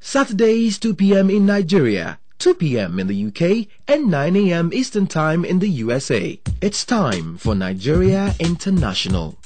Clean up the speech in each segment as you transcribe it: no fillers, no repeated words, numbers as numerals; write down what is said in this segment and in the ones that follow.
Saturdays 2 p.m. in Nigeria, 2 p.m. in the UK, and 9 a.m. Eastern Time in the USA. It's time for Nigeria International.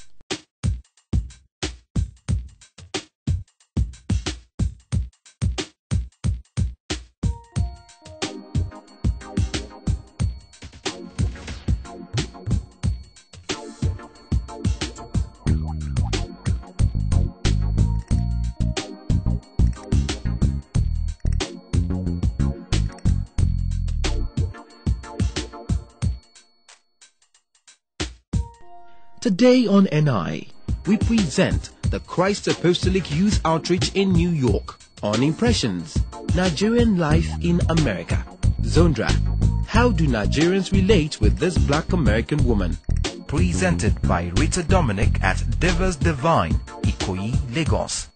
Today on NI, we present the Christ Apostolic Youth Outreach in New York on Impressions, Nigerian Life in America. Zondra, how do Nigerians relate with this Black American woman? Presented by Rita Dominic at Divas Divine, Ikoyi, Lagos.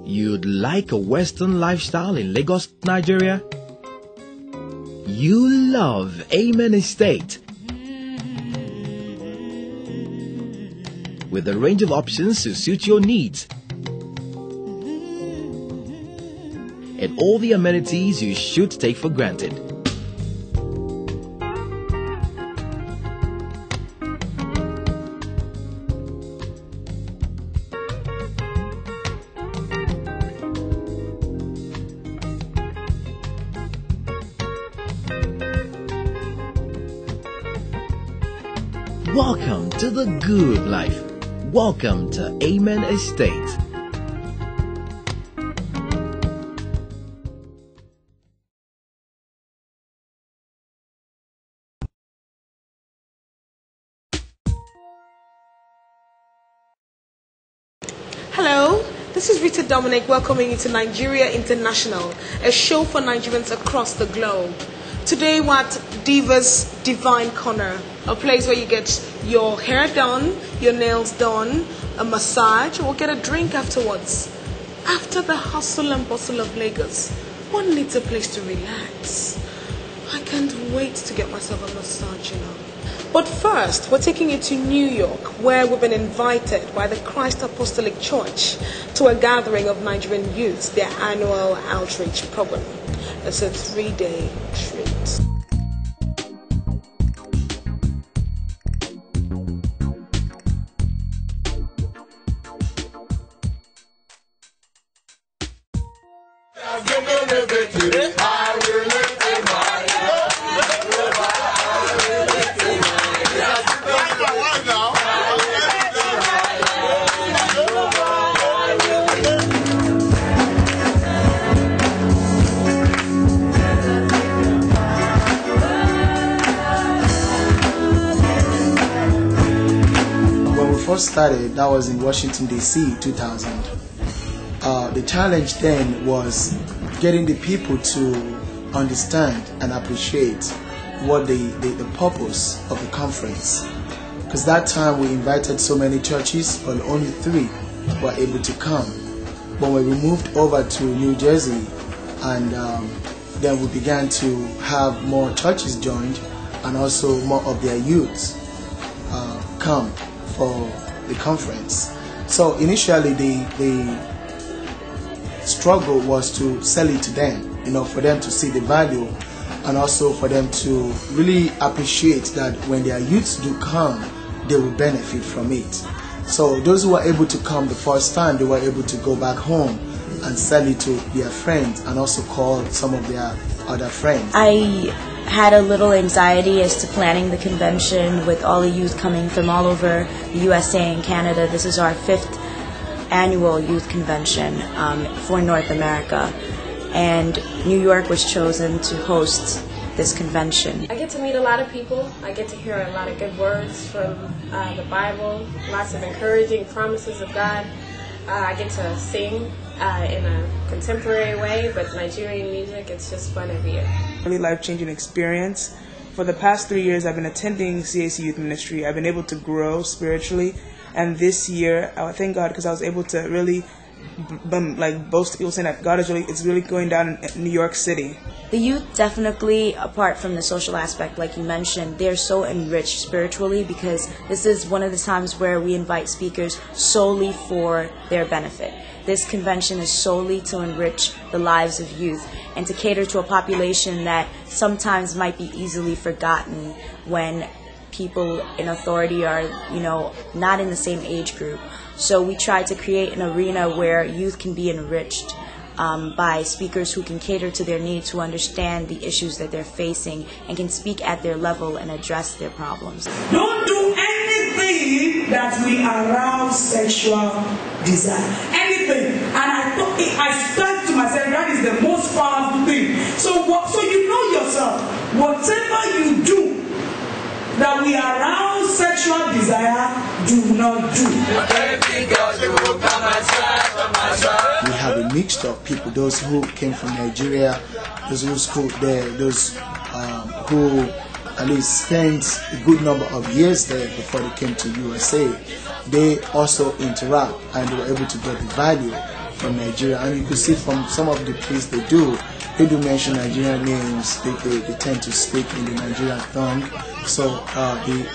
You'd like a Western lifestyle in Lagos, Nigeria? You love Amen Estate. With a range of options to suit your needs. And all the amenities you should take for granted. Welcome to the good life. Welcome to Amen Estate. Hello, this is Rita Dominic welcoming you to Nigeria International, a show for Nigerians across the globe. Today we're at Divas Divine Corner, a place where you get your hair done, your nails done, a massage, or get a drink afterwards. After the hustle and bustle of Lagos, one needs a place to relax. I can't wait to get myself a massage, But first, we're taking you to New York, where we've been invited by the Christ Apostolic Church to a gathering of Nigerian youths, their annual outreach program. It's a 3-day treat. First started, that was in Washington DC 2000. The challenge then was getting the people to understand and appreciate what the purpose of the conference, because that time we invited so many churches but only 3 were able to come. But when we moved over to New Jersey, and then we began to have more churches joined and also more of their youths come for the conference. So initially the struggle was to sell it to them, for them to see the value, and also for them to really appreciate that when their youths do come, they will benefit from it. So those who were able to come the first time, they were able to go back home and sell it to their friends and also call some of their other friends. I had a little anxiety as to planning the convention with all the youth coming from all over the USA and Canada. This is our 5th annual youth convention for North America, and New York was chosen to host this convention. I get to meet a lot of people. I get to hear a lot of good words from the Bible, lots of encouraging promises of God. I get to sing in a contemporary way, but Nigerian music, it's just fun every year. Really life-changing experience. For the past 3 years, I've been attending CAC Youth Ministry. I've been able to grow spiritually, and this year, I thank God because I was able to really boast people saying that God is really going down in New York City. The youth definitely, apart from the social aspect, like you mentioned, they're so enriched spiritually because this is one of the times where we invite speakers solely for their benefit. This convention is solely to enrich the lives of youth and to cater to a population that sometimes might be easily forgotten when people in authority are, not in the same age group. So we try to create an arena where youth can be enriched by speakers who can cater to their needs, who understand the issues that they're facing and can speak at their level and address their problems. Don't do anything that will arouse sexual desire. Anything. And I said to myself, that is the most powerful thing. So you know yourself, whatever you do that we arouse sexual desire, do not do. We have a mixture of people, those who came from Nigeria, those who schooled there, those who at least spent a good number of years there before they came to USA. They also interact and they were able to get the value from Nigeria. And you can see from some of the plays they do mention Nigerian names, they tend to speak in the Nigerian tongue. So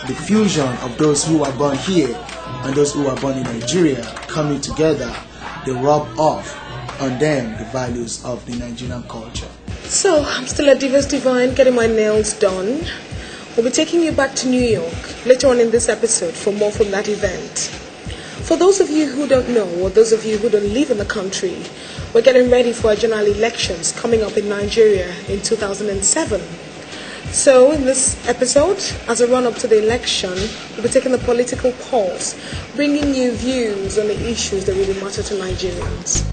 the fusion of those who are born here and those who are born in Nigeria coming together, they rub off on them the values of the Nigerian culture. So, I'm still at Divas Divine getting my nails done. We'll be taking you back to New York later on in this episode for more from that event. For those of you who don't know, or those of you who don't live in the country, we're getting ready for our general elections coming up in Nigeria in 2007. So in this episode, as a run-up to the election, we'll be taking the political pulse, bringing you views on the issues that really matter to Nigerians.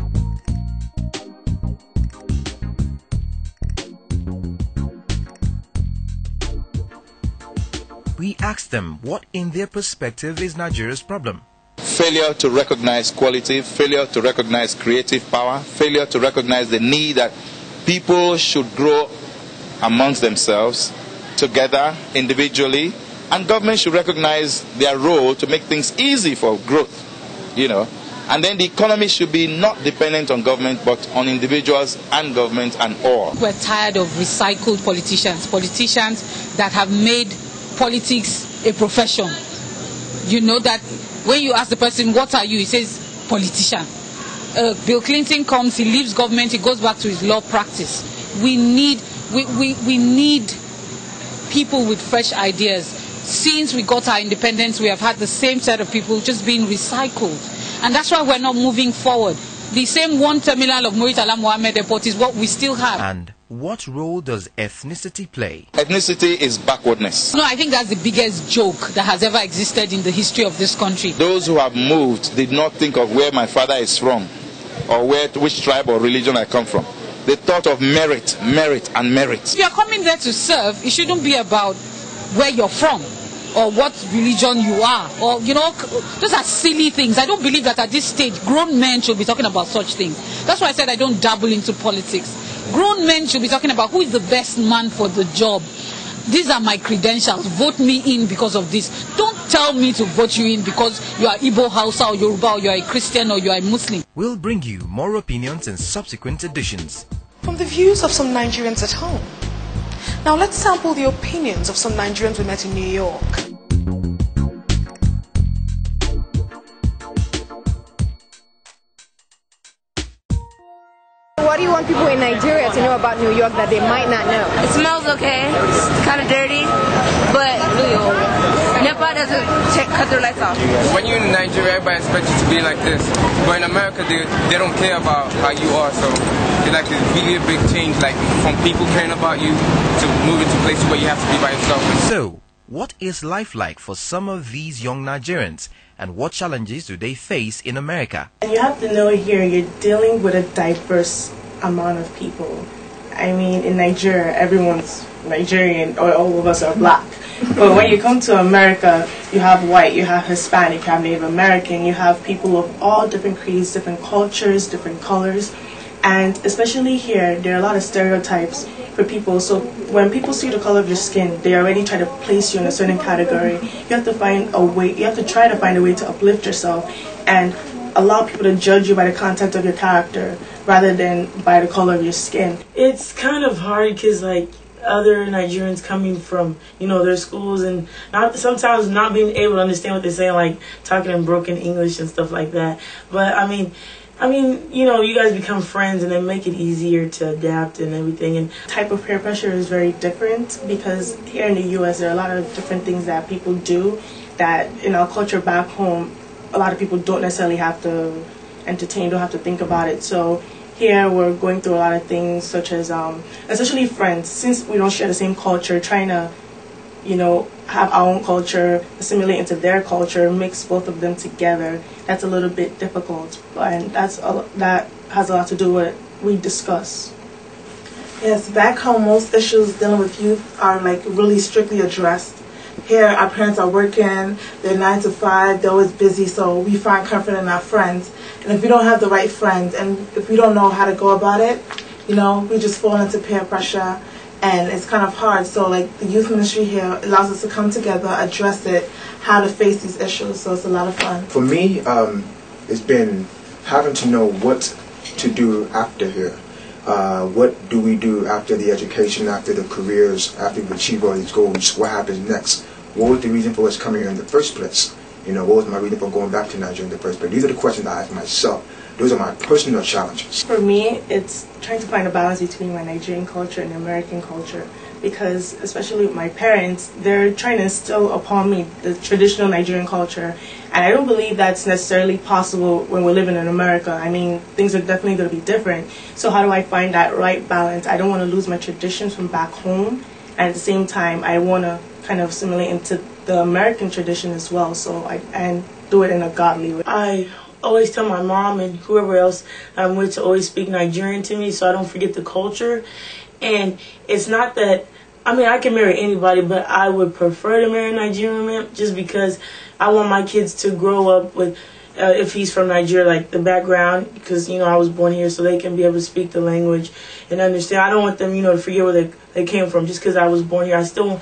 We asked them what in their perspective is Nigeria's problem. Failure to recognize quality, failure to recognize creative power, failure to recognize the need that people should grow amongst themselves, together, individually, and government should recognize their role to make things easy for growth, And then the economy should be not dependent on government, but on individuals and government and all. We're tired of recycled politicians that have made politics a profession. You know that when you ask the person, what are you? He says, politician. Bill Clinton comes, he leaves government, he goes back to his law practice. We need people with fresh ideas. Since we got our independence, we have had the same set of people just being recycled. And that's why we're not moving forward. The same one terminal of Muritala Mohammed Airport is what we still have. And what role does ethnicity play? Ethnicity is backwardness. No, I think that's the biggest joke that has ever existed in the history of this country. Those who have moved did not think of where my father is from or which tribe or religion I come from. They thought of merit, and merit. If you're coming there to serve, it shouldn't be about where you're from or what religion you are, or those are silly things. I don't believe that at this stage grown men should be talking about such things. That's why I said I don't dabble into politics. Grown men should be talking about who is the best man for the job. These are my credentials. Vote me in because of this. Don't tell me to vote you in because you are Igbo, Hausa, or Yoruba, or you are a Christian, or you are a Muslim. We'll bring you more opinions in subsequent editions. From the views of some Nigerians at home. Now let's sample the opinions of some Nigerians we met in New York. What do you want people in Nigeria to know about New York that they might not know? It smells okay. It's kind of dirty, but NEPA doesn't cut their lights off. When you're in Nigeria, everybody expects you to be like this. But in America, they don't care about how you are, so it's like a really big change, like from people caring about you to moving to places where you have to be by yourself. So, what is life like for some of these young Nigerians, and what challenges do they face in America? You have to know here you're dealing with a diverse amount of people. I mean, in Nigeria, everyone's Nigerian, or all of us are black. But when you come to America, you have white, you have Hispanic, you have Native American, you have people of all different creeds, different cultures, different colors. And especially here, there are a lot of stereotypes for people. So when people see the color of your skin, they already try to place you in a certain category. You have to find a way, you have to try to find a way to uplift yourself and allow people to judge you by the content of your character rather than by the color of your skin. It's kind of hard because, like, other Nigerians coming from, their schools and sometimes not being able to understand what they're saying, like talking in broken English and stuff like that. But I mean, you guys become friends and then make it easier to adapt and everything. And type of peer pressure is very different because here in the U.S. there are a lot of different things that people do that in our culture back home, a lot of people don't necessarily have to entertain, don't have to think about it. So here we're going through a lot of things such as, especially friends, since we don't share the same culture, trying to, have our own culture, assimilate into their culture, mix both of them together. That's a little bit difficult, and that has a lot to do with what we discuss. Yes, back home most issues dealing with youth are like really strictly addressed. Here our parents are working, they're 9 to 5, they're always busy, so we find comfort in our friends. And if we don't have the right friends and if we don't know how to go about it, we just fall into peer pressure. And it's kind of hard. So like the youth ministry here allows us to come together, address it, how to face these issues. So it's a lot of fun. For me, it's been having to know what to do after here. What do we do after the education, after the careers, after we achieve all these goals? What happens next? What was the reason for us coming here in the first place? What was my reason for going back to Nigeria in the first place? These are the questions I ask myself. Those are my personal challenges. For me, it's trying to find a balance between my Nigerian culture and American culture, because especially with my parents, they're trying to instill upon me the traditional Nigerian culture, and I don't believe that's necessarily possible when we're living in America. I mean, things are definitely going to be different. So how do I find that right balance? I don't want to lose my traditions from back home, and at the same time, I want to kind of assimilate into the American tradition as well, and do it in a godly way. I always tell my mom and whoever else I'm with to always speak Nigerian to me so I don't forget the culture. And it's not that, I can marry anybody, but I would prefer to marry a Nigerian man just because I want my kids to grow up with, if he's from Nigeria, like the background, because, I was born here, so they can be able to speak the language and understand. I don't want them, to forget where they came from just because I was born here. I still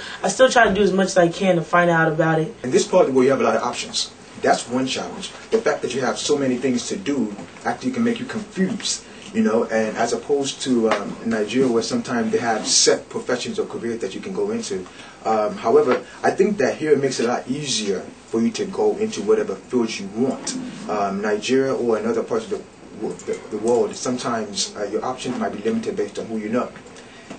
try to do as much as I can to find out about it. In this part where you have a lot of options, that's one challenge. The fact that you have so many things to do actually can make you confused, and as opposed to Nigeria where sometimes they have set professions or careers that you can go into. However, I think that here it makes it a lot easier for you to go into whatever fields you want. Nigeria or in other parts of the world, sometimes your options might be limited based on who you know.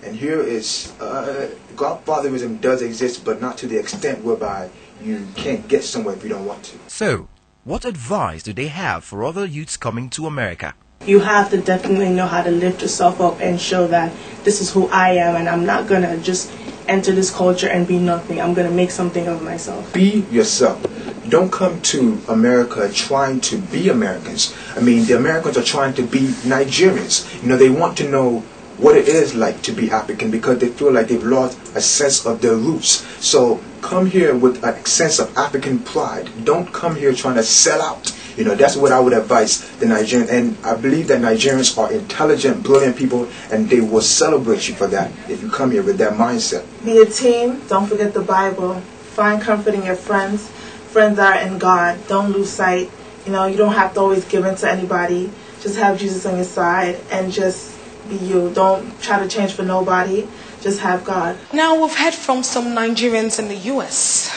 And here is, godfatherism does exist, but not to the extent whereby you can't get somewhere if you don't want to. So, what advice do they have for other youths coming to America? You have to definitely know how to lift yourself up and show that this is who I am, and I'm not going to just enter this culture and be nothing. I'm going to make something of myself. Be yourself. Don't come to America trying to be Americans. The Americans are trying to be Nigerians. They want to know what it is like to be African because they feel like they've lost a sense of their roots. So come here with a sense of African pride. Don't come here trying to sell out. That's what I would advise the Nigerians. And I believe that Nigerians are intelligent, brilliant people, and they will celebrate you for that if you come here with that mindset. Be a team. Don't forget the Bible. Find comfort in your friends. Friends are in God. Don't lose sight. You don't have to always give in to anybody. Just have Jesus on your side and just be you. Don't try to change for nobody. Just have God. Now, we've heard from some Nigerians in the US,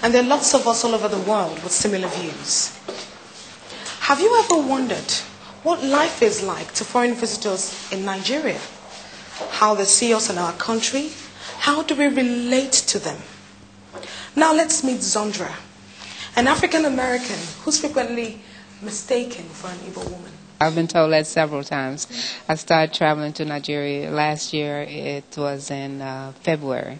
and there are lots of us all over the world with similar views. Have you ever wondered what life is like to foreign visitors in Nigeria? How they see us in our country? How do we relate to them? Now let's meet Zondra, an African American who's frequently mistaken for an Igbo woman. I've been told that several times. I started traveling to Nigeria last year. It was in February.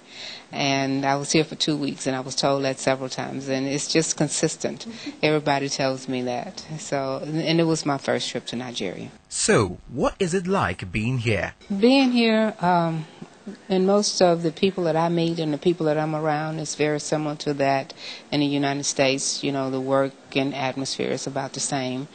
And I was here for 2 weeks, and I was told that several times. And it's just consistent. Everybody tells me that. And it was my first trip to Nigeria. So, what is it like being here? Being here, and most of the people that I meet and the people that I'm around is very similar to that in the United States. The work and atmosphere is about the same.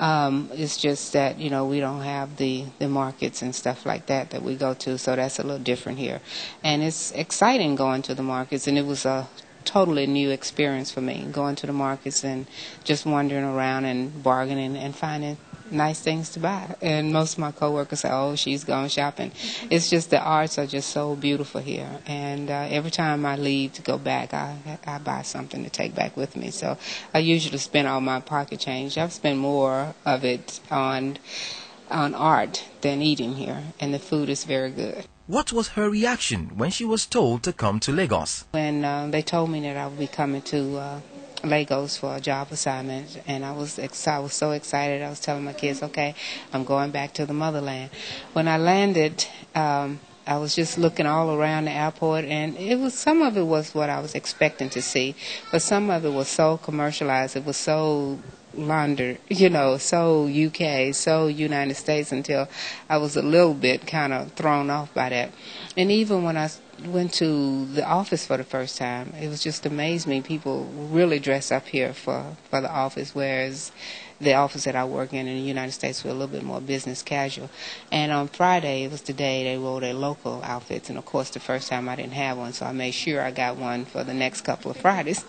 It's just that, we don't have the markets and stuff like that we go to, so that's a little different here. And it's exciting going to the markets, and it was a totally new experience for me, going to the markets and just wandering around and bargaining and finding nice things to buy. And most of my coworkers say, oh, she's gone shopping. It's just the arts are just so beautiful here. And every time I leave to go back, I buy something to take back with me. So I usually spend all my pocket change. I've spent more of it on art than eating here. And the food is very good. What was her reaction when she was told to come to Lagos? When they told me that I would be coming to Lagos for a job assignment, and I was so excited. I was telling my kids, okay, I'm going back to the motherland. When I landed, I was just looking all around the airport, and some of it was what I was expecting to see, but some of it was so commercialized. It was so laundered, so UK, so United States, until I was a little bit kind of thrown off by that. And even when I went to the office for the first time, it was just amazed me. People really dress up here for the office, whereas the office that I work in the United States were a little bit more business casual. And on Friday, it was the day they wore their local outfits, and of course the first time I didn't have one, so I made sure I got one for the next couple of Fridays.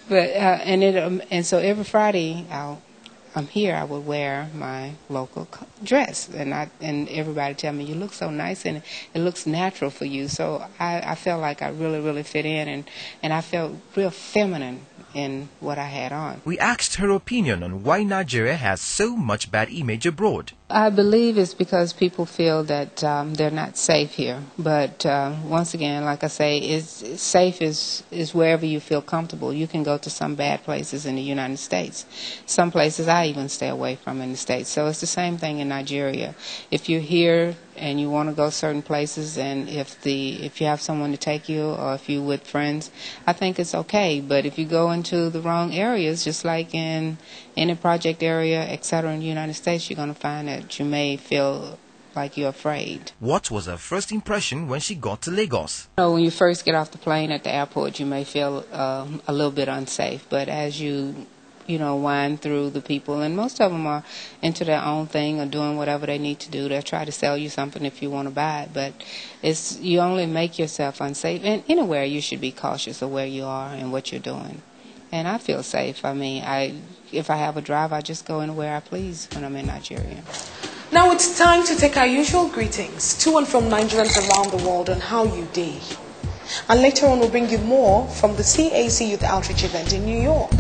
But and so every Friday I'm here, I would wear my local dress, and everybody tell me, you look so nice and it looks natural for you. So I felt like I really, really fit in, and I felt real feminine in what I had on. We asked her opinion on why Nigeria has so much bad image abroad. I believe it's because people feel that they're not safe here. But once again, like I say, safe is wherever you feel comfortable. You can go to some bad places in the United States. Some places I even stay away from in the States. So it's the same thing in Nigeria. If you're here and you want to go certain places, and if you have someone to take you, or if you're with friends, I think it's okay. But if you go into the wrong areas, just like in any project area, etc., in the United States, you're going to find that you may feel like you're afraid. What was her first impression when she got to Lagos? When you first get off the plane at the airport, you may feel a little bit unsafe. But as you wind through the people, and most of them are into their own thing or doing whatever they need to do. They'll try to sell you something if you want to buy it, but you only make yourself unsafe. And anywhere you should be cautious of where you are and what you're doing. And I feel safe. I mean, if I have a drive, I just go anywhere I please when I'm in Nigeria. Now it's time to take our usual greetings to and from Nigerians around the world on how you day. And later on we'll bring you more from the CAC Youth Outreach event in New York.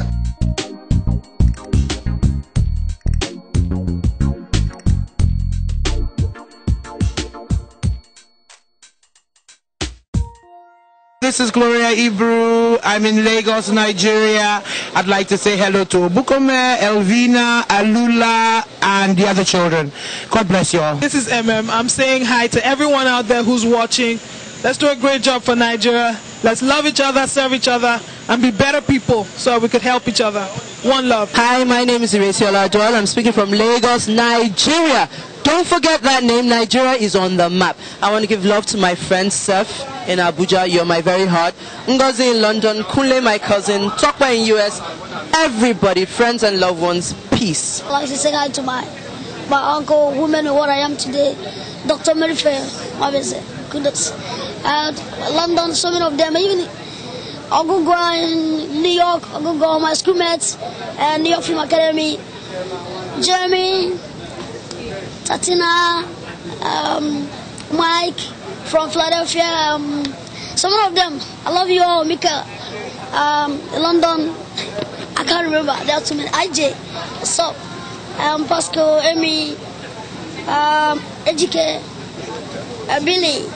This is Gloria Ibru. I'm in Lagos, Nigeria. I'd like to say hello to Bukome, Elvina, Alula, and the other children. God bless you all. This is I'm saying hi to everyone out there who's watching. Let's do a great job for Nigeria. Let's love each other, serve each other, and be better people so we could help each other. One love. Hi, my name is Iresiola Joel. I'm speaking from Lagos, Nigeria. Don't forget that name. Nigeria is on the map. I want to give love to my friend Seth in Abuja. You're my very heart. Ngozi in London. Kunle, my cousin. Tokpa in US. Everybody, friends and loved ones, peace. I'd like to say hi to my uncle, who made me what I am today, Dr. Merifair, obviously. Kudos. London, so many of them. Even Ogogo in New York, Ogogo, my schoolmates, and New York Film Academy, Jeremy, Tatina, Mike from Philadelphia, some of them. I love you all, Mika, London, I can't remember, there are too many. IJ, what's up? Pascal, Amy, Ejike, Billy,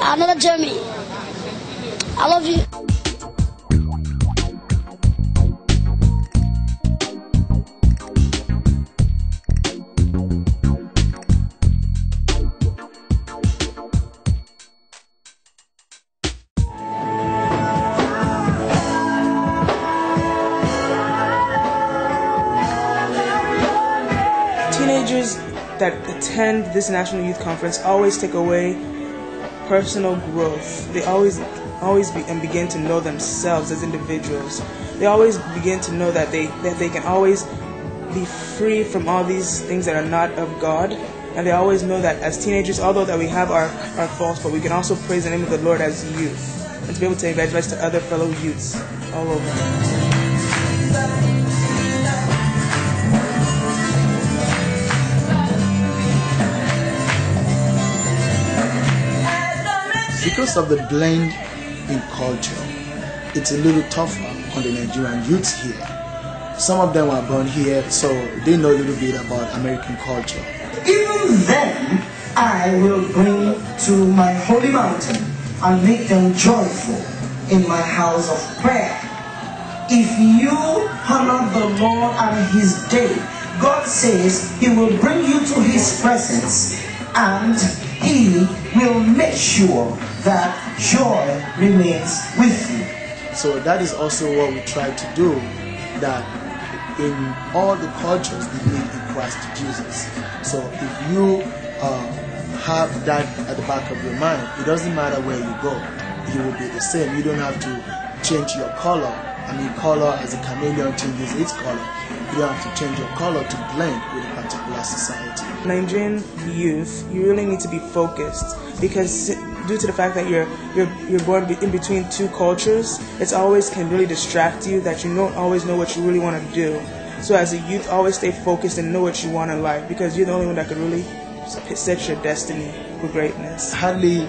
another Jeremy. I love you. Teenagers that attend this National Youth Conference always take away personal growth. They always begin to know themselves as individuals. They always begin to know that they can always be free from all these things that are not of God. And they always know that as teenagers, although that we have our faults, but we can also praise the name of the Lord as youth. and to be able to evangelize to other fellow youths all over. Because of the blend in culture, it's a little tougher on the Nigerian youths here. Some of them were born here, so they know a little bit about American culture. Even then, I will bring to my holy mountain and make them joyful in my house of prayer. If you honor the Lord and His day, God says He will bring you to His presence and He will make sure that joy remains with you. So that is also what we try to do, that in all the cultures we live in Christ Jesus. So if you have that at the back of your mind, it doesn't matter where you go, you will be the same. You don't have to change your color. I mean, color as a chameleon changes its color. You don't have to change your color to blend with a particular society. Nigerian youth, you really need to be focused, because due to the fact that you're born in between two cultures, it always can really distract you, that you don't always know what you really want to do. So as a youth, always stay focused and know what you want in life, because you're the only one that can really set your destiny for greatness. Hardly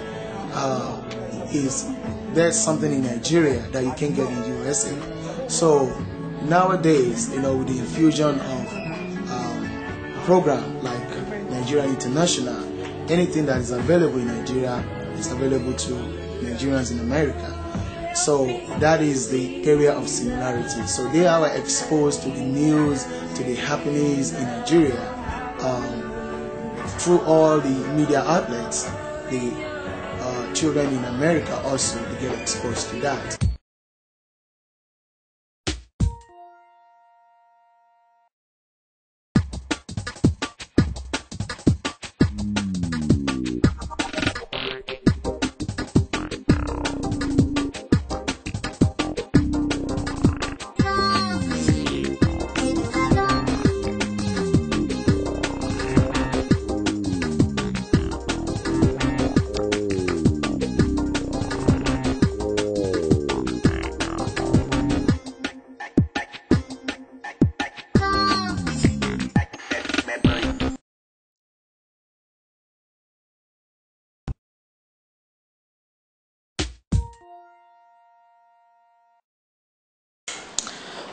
there's something in Nigeria that you can get in USA. So nowadays, with the infusion of program like Nigeria International, anything that is available in Nigeria is available to Nigerians in America. So that is the area of similarity. So they are exposed to the news, to the happenings in Nigeria through all the media outlets. The children in America also get exposed to that.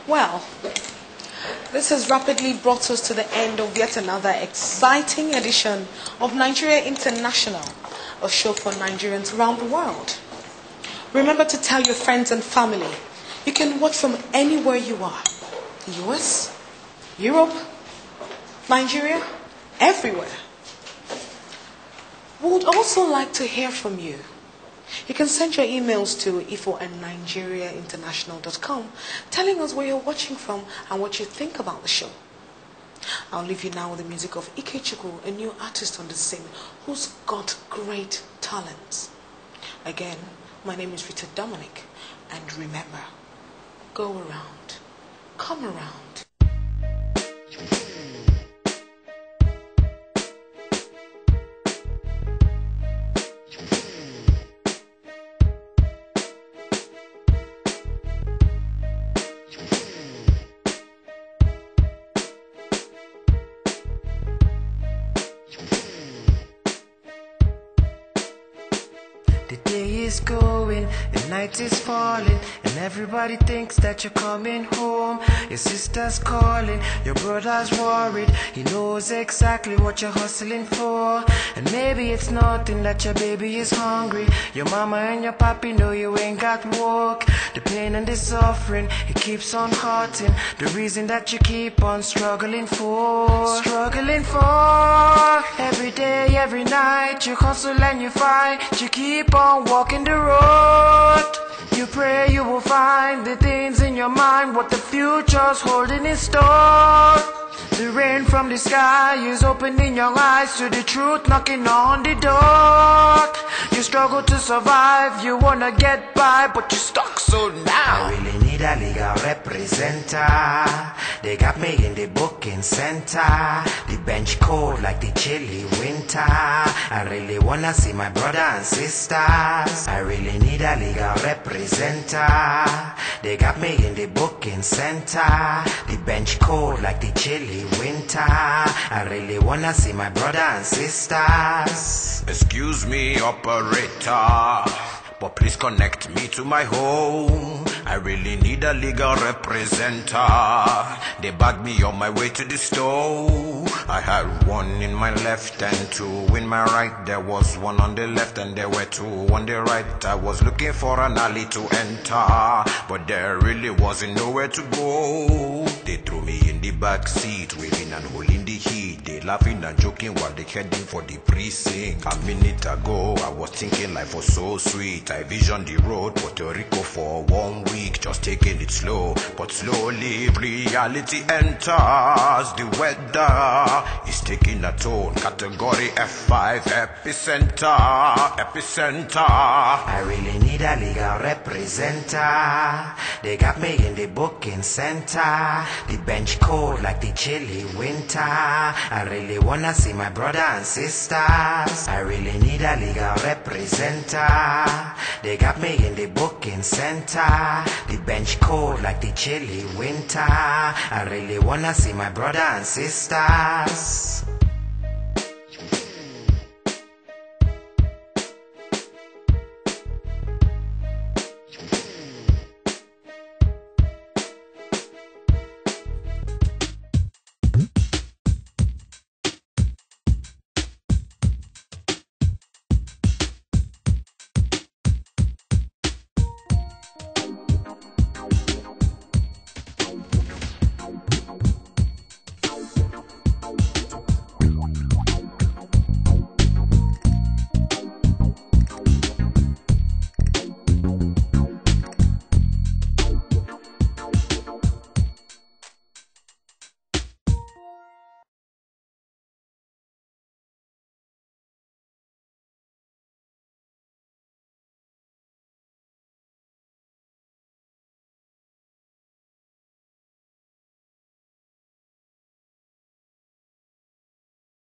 Well, this has rapidly brought us to the end of yet another exciting edition of Nigeria International, a show for Nigerians around the world. Remember to tell your friends and family. You can watch from anywhere you are. The US, Europe, Nigeria, everywhere. We would also like to hear from you. You can send your emails to ifo@nigeriainternational.com telling us where you're watching from and what you think about the show. I'll leave you now with the music of Ikechukwu, a new artist on the scene who's got great talents. Again, my name is Rita Dominic, and remember, go around, come around. The day is going, the night is falling, and everybody thinks that you're coming home. Your sister's calling, your brother's worried. He knows exactly what you're hustling for. And maybe it's nothing that your baby is hungry. Your mama and your papi know you ain't got work. The pain and the suffering, it keeps on hurting. The reason that you keep on struggling for. Every day, every night, you hustle and you fight. You keep on walking the road. You pray you will find the things in your mind, what the future's holding in store. The rain from the sky is opening your eyes to the truth knocking on the door. You struggle to survive, you wanna get by, but you're stuck, so now I really need need a legal representer. They got me in the booking center. The bench cold like the chilly winter. I really wanna see my brother and sisters. I really need a legal representer. They got me in the booking center. The bench cold like the chilly winter. I really wanna see my brother and sisters. Excuse me, operator, but please connect me to my home. I really need a legal representer. They bagged me on my way to the store. I had one in my left and two in my right. There was one on the left and there were two on the right. I was looking for an alley to enter, but there really wasn't nowhere to go. They threw me in the back seat, waving and holding the heat. They laughing and joking while they heading for the precinct. A minute ago, I was thinking life was so sweet. I visioned the road, Puerto Rico for 1 week, just taking it slow. But slowly reality enters. The weather is taking a toll. Category F5, epicenter. I really need a legal representer. They got me in the booking center. The bench cold like the chilly winter. I really wanna see my brother and sisters. I really need a legal representer. They got me in the booking center. The bench cold like the chilly winter. I really wanna see my brother and sisters.